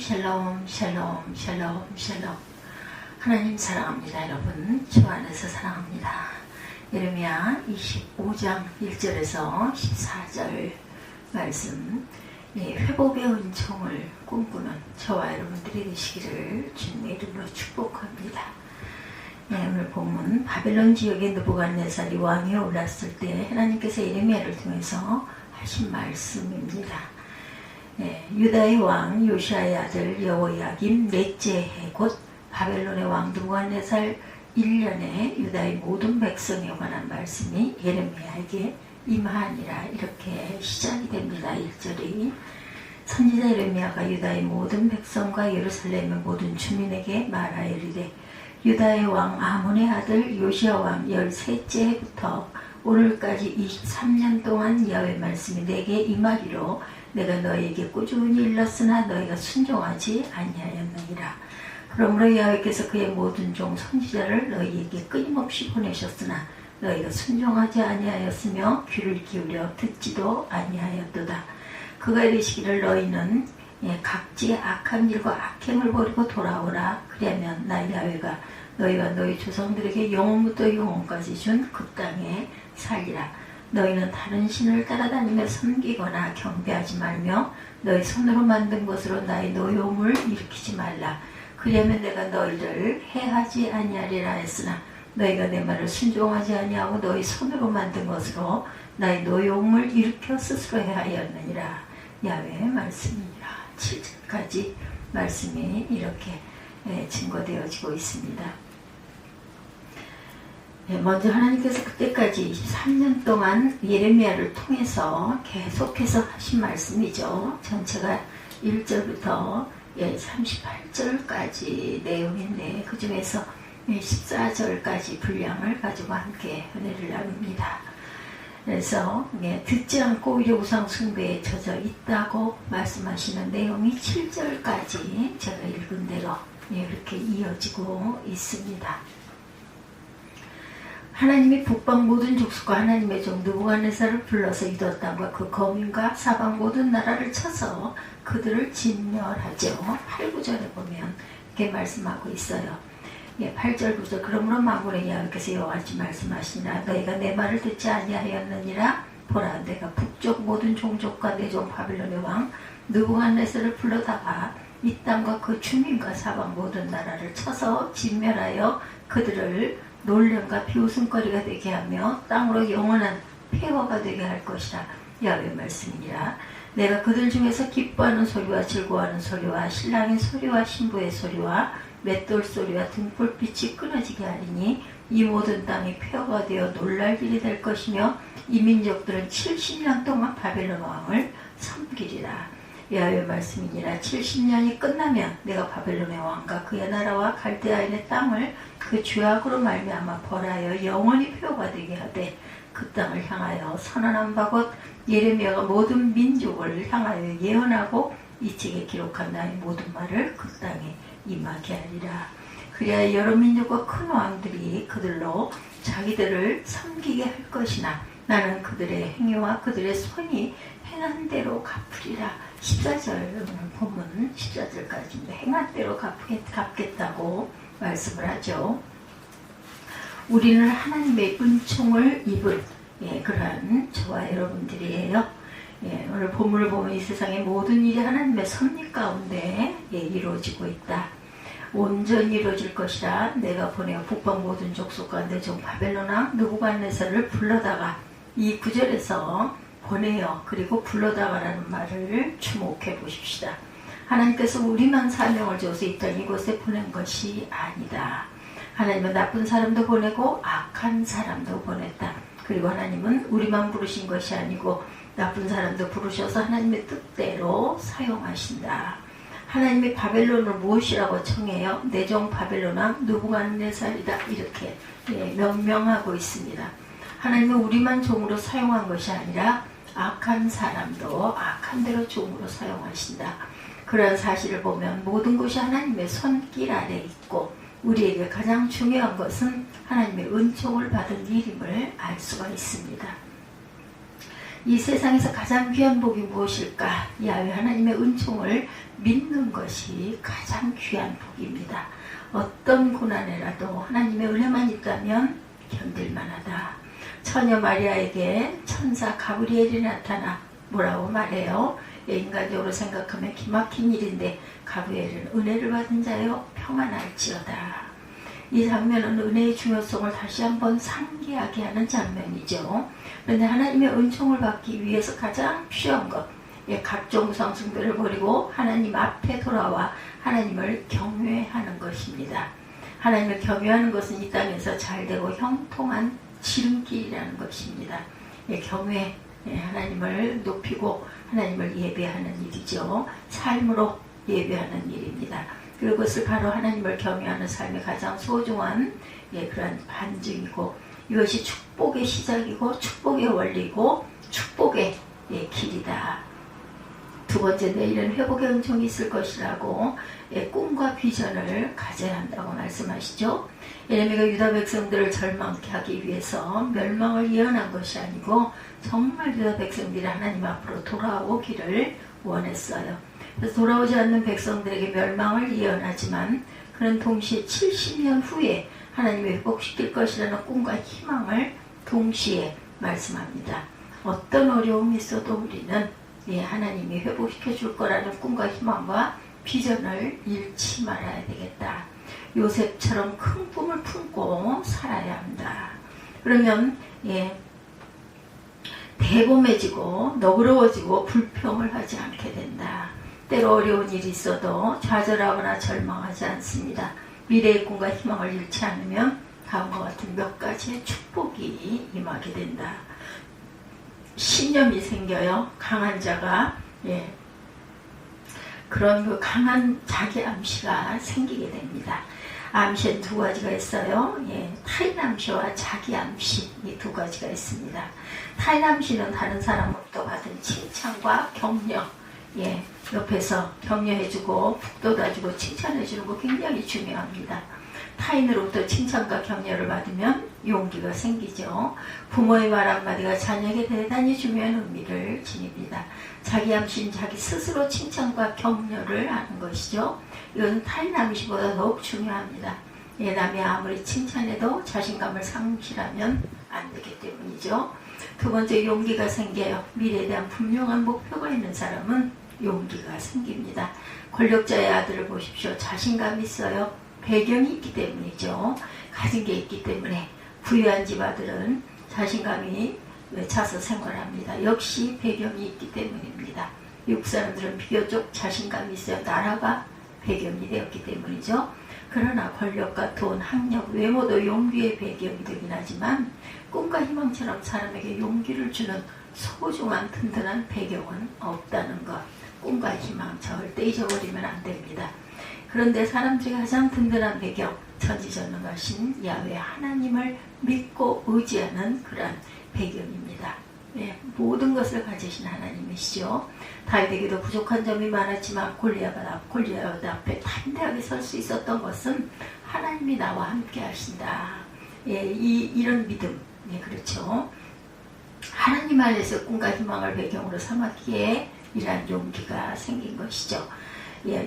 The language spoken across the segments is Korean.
샬롬 샬롬 샬롬 샬롬. 하나님 사랑합니다. 여러분 주 안에서 사랑합니다. 예레미야 25장 1절에서 14절 말씀, 회복의 은총을 꿈꾸는 저와 여러분들이 되시기를 주님의 이름으로 축복합니다. 오늘 본문, 바벨론 지역의 느부갓네살이 왕위에 올랐을 때 하나님께서 예레미야를 통해서 하신 말씀입니다. 유다의 왕 요시아의 아들 여호야김 넷째 해 곧 바벨론의 왕 느부갓네살 1년에 유다의 모든 백성에 관한 말씀이 예레미야에게 임하니라. 이렇게 시작이 됩니다. 1절이 선지자 예레미야가 유다의 모든 백성과 예루살렘의 모든 주민에게 말하이르되 유다의 왕 아몬의 아들 요시아 왕 13째 해부터 오늘까지 23년 동안 야훼 말씀이 내게 임하기로 내가 너희에게 꾸준히 일렀으나 너희가 순종하지 아니하였느니라. 그러므로 야훼께서 그의 모든 종 선지자를 너희에게 끊임없이 보내셨으나 너희가 순종하지 아니하였으며 귀를 기울여 듣지도 아니하였도다. 그가 이르시기를 너희는 각지의 악한 일과 악행을 버리고 돌아오라. 그러면 나 야훼가 너희와 너희 조상들에게 영원부터 영원까지 준 그 땅에 살리라. 너희는 다른 신을 따라다니며 섬기거나 경배하지 말며 너희 손으로 만든 것으로 나의 노여움을 일으키지 말라. 그러면 내가 너희를 해하지 아니하리라 했으나 너희가 내 말을 순종하지 아니하고 너희 손으로 만든 것으로 나의 노여움을 일으켜 스스로 해하였느니라. 야훼의 말씀이니라. 7절까지 말씀이 이렇게 증거되어지고 있습니다. 먼저 하나님께서 그때까지 23년 동안 예레미야를 통해서 계속해서 하신 말씀이죠. 전체가 1절부터 38절까지 내용인데 그 중에서 14절까지 분량을 가지고 함께 은혜를 나눕니다. 그래서 듣지 않고 오히려 우상 숭배에 젖어 있다고 말씀하시는 내용이 7절까지 제가 읽은 대로 이렇게 이어지고 있습니다. 하나님이 북방 모든 족속과 하나님의 종 느부갓네살을 불러서 이도 땅과 그 거민과 사방 모든 나라를 쳐서 그들을 진멸하죠. 8, 9절에 보면 이렇게 말씀하고 있어요. 8절 9절 그러므로 만군의 여호와께서 여호와같이 말씀하시니라. 너희가 내 말을 듣지 아니하였느니라. 보라, 내가 북쪽 모든 종족과 내 종 바벨론의 왕 느부갓네살을 불러다가 이 땅과 그 주민과 사방 모든 나라를 쳐서 진멸하여 그들을 놀림과 비웃음거리가 되게 하며 땅으로 영원한 폐허가 되게 할 것이라. 야훼 말씀이니라. 내가 그들 중에서 기뻐하는 소리와 즐거워하는 소리와 신랑의 소리와 신부의 소리와 맷돌 소리와 등불빛이 끊어지게 하리니 이 모든 땅이 폐허가 되어 놀랄 일이 될 것이며 이 민족들은 70년 동안 바벨론 왕을 섬기리라. 야훼의 말씀이니라. 70년이 끝나면 내가 바벨론의 왕과 그의 나라와 갈대아인의 땅을 그 죄악으로 말미암아 벌하여 영원히 폐허가 되게 하되 그 땅을 향하여 선언한 바 곧 예레미야가 모든 민족을 향하여 예언하고 이 책에 기록한 나의 모든 말을 그 땅에 임하게 하리라. 그래야 여러 민족과 큰 왕들이 그들로 자기들을 섬기게 할 것이나 나는 그들의 행위와 그들의 손이 행한 대로 갚으리라. 14절 본문 14절까지인데 행한 대로 갚겠다고 말씀을 하죠. 우리는 하나님의 은총을 입은 그러한 저와 여러분들이에요. 오늘 본문을 보면 이 세상의 모든 일이 하나님의 섭리 가운데 이루어지고 있다. 온전히 이루어질 것이라. 내가 보내어 북방 모든 족속과 내 종 바벨론 왕 느부갓네살을 불러다가 이 9절에서 보내어 그리고 불러다가라는 말을 주목해 보십시다. 하나님께서 우리만 사명을 줘서 이 땅 이곳에 보낸 것이 아니다. 하나님은 나쁜 사람도 보내고 악한 사람도 보냈다. 그리고 하나님은 우리만 부르신 것이 아니고 나쁜 사람도 부르셔서 하나님의 뜻대로 사용하신다. 하나님의 바벨론을 무엇이라고 청해요? 내 종 바벨론 왕 느부갓네살이다. 이렇게 명명하고 있습니다. 하나님은 우리만 종으로 사용한 것이 아니라 악한 사람도 악한 대로 종으로 사용하신다. 그런 사실을 보면 모든 것이 하나님의 손길 아래 있고 우리에게 가장 중요한 것은 하나님의 은총을 받은 일임을 알 수가 있습니다. 이 세상에서 가장 귀한 복이 무엇일까? 야훼 하나님의 은총을 믿는 것이 가장 귀한 복입니다. 어떤 고난에라도 하나님의 은혜만 있다면 견딜만하다. 처녀 마리아에게 천사 가브리엘이 나타나 뭐라고 말해요? 인간적으로 생각하면 기막힌 일인데 가브리엘은 은혜를 받은 자여 평안할지어다. 이 장면은 은혜의 중요성을 다시 한번 상기하게 하는 장면이죠. 그런데 하나님의 은총을 받기 위해서 가장 필요한 것, 각종 우상숭배를 버리고 하나님 앞에 돌아와 하나님을 경외하는 것입니다. 하나님을 경외하는 것은 이 땅에서 잘되고 형통한 지름길이라는 것입니다. 경외, 하나님을 높이고 하나님을 예배하는 일이죠. 삶으로 예배하는 일입니다. 그것을 바로 하나님을 경외하는 삶의 가장 소중한 그런 반증이고, 이것이 축복의 시작이고 축복의 원리고 축복의 길이다. 두 번째, 내일은 회복의 은총이 있을 것이라고 꿈과 비전을 가져야 한다고 말씀하시죠. 예레미야가 유다 백성들을 절망케 하기 위해서 멸망을 예언한 것이 아니고 정말 유다 백성들이 하나님 앞으로 돌아오기를 원했어요. 그래서 돌아오지 않는 백성들에게 멸망을 예언하지만 그는 동시에 70년 후에 하나님이 회복시킬 것이라는 꿈과 희망을 동시에 말씀합니다. 어떤 어려움이 있어도 우리는 하나님이 회복시켜 줄 거라는 꿈과 희망과 비전을 잃지 말아야 되겠다. 요셉처럼 큰 꿈을 품고 살아야 한다. 그러면 대범해지고 너그러워지고 불평을 하지 않게 된다. 때로 어려운 일이 있어도 좌절하거나 절망하지 않습니다. 미래의 꿈과 희망을 잃지 않으면 다음과 같은 몇 가지의 축복이 임하게 된다. 신념이 생겨요. 강한 자가 그런 그 강한 자기 암시가 생기게 됩니다. 암시엔 두 가지가 있어요. 타인 암시와 자기 암시, 이 두 가지가 있습니다. 타인 암시는 다른 사람으로부터 받은 칭찬과 격려, 옆에서 격려해주고 북돋아주고 칭찬해주는 거 굉장히 중요합니다. 타인으로부터 칭찬과 격려를 받으면 용기가 생기죠. 부모의 말 한마디가 자녀에게 대단히 중요한 의미를 지닙니다. 자기 암시는 자기 스스로 칭찬과 격려를 하는 것이죠. 이건 타인 암시보다 더욱 중요합니다. 남이 아무리 칭찬해도 자신감을 상실하면 안 되기 때문이죠. 두 번째, 용기가 생겨요. 미래에 대한 분명한 목표가 있는 사람은 용기가 생깁니다. 권력자의 아들을 보십시오. 자신감이 있어요. 배경이 있기 때문이죠. 가진 게 있기 때문에 부유한 집 아들은 자신감이 차서 생활합니다. 역시 배경이 있기 때문입니다. 미국 사람들은 비교적 자신감이 있어요. 나라가 배경이 되었기 때문이죠. 그러나 권력과 돈, 학력, 외모도 용기의 배경이 되긴 하지만 꿈과 희망처럼 사람에게 용기를 주는 소중한 든든한 배경은 없다는 것. 꿈과 희망 절대 잊어버리면 안 됩니다. 그런데 사람들이 가장 든든한 배경, 전지전능하신 야훼 하나님을 믿고 의지하는 그런 배경입니다. 모든 것을 가지신 하나님이시죠. 다윗에게도 부족한 점이 많았지만 골리앗 앞에 담대하게 설 수 있었던 것은 하나님이 나와 함께 하신다. 이런 믿음, 그렇죠. 하나님 안에서 꿈과 희망을 배경으로 삼았기에 이러한 용기가 생긴 것이죠.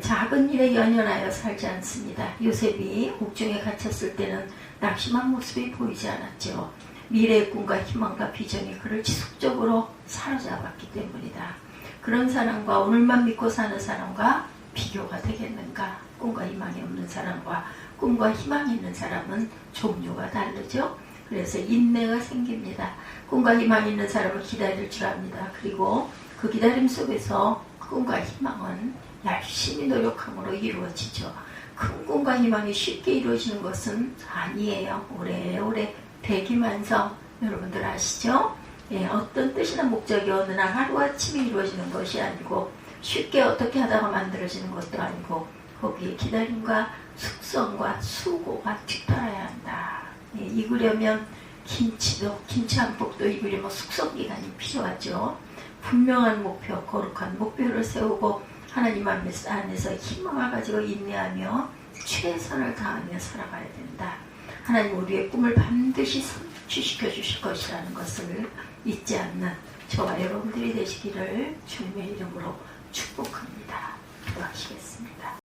작은 일에 연연하여 살지 않습니다. 요셉이 옥중에 갇혔을 때는 낙심한 모습이 보이지 않았죠. 미래의 꿈과 희망과 비전이 그를 지속적으로 사로잡았기 때문이다. 그런 사람과 오늘만 믿고 사는 사람과 비교가 되겠는가? 꿈과 희망이 없는 사람과 꿈과 희망이 있는 사람은 종류가 다르죠. 그래서 인내가 생깁니다. 꿈과 희망이 있는 사람을 기다릴 줄 압니다. 그리고 그 기다림 속에서 꿈과 희망은 열심히 노력함으로 이루어지죠. 큰 꿈과 희망이 쉽게 이루어지는 것은 아니에요. 오래오래 대기만성, 여러분들 아시죠? 어떤 뜻이나 목적이 어느 날 하루아침에 이루어지는 것이 아니고 쉽게 어떻게 하다가 만들어지는 것도 아니고 거기에 기다림과 숙성과 수고가 뒤따라야 한다. 익으려면 김치 한 폭도 익으려면 숙성기간이 필요하죠. 분명한 목표, 거룩한 목표를 세우고 하나님 안에서 희망을 가지고 인내하며 최선을 다하며 살아가야 된다. 하나님 우리의 꿈을 반드시 성취시켜 주실 것이라는 것을 잊지 않는 저와 여러분들이 되시기를 주님의 이름으로 축복합니다. 기도하시겠습니다.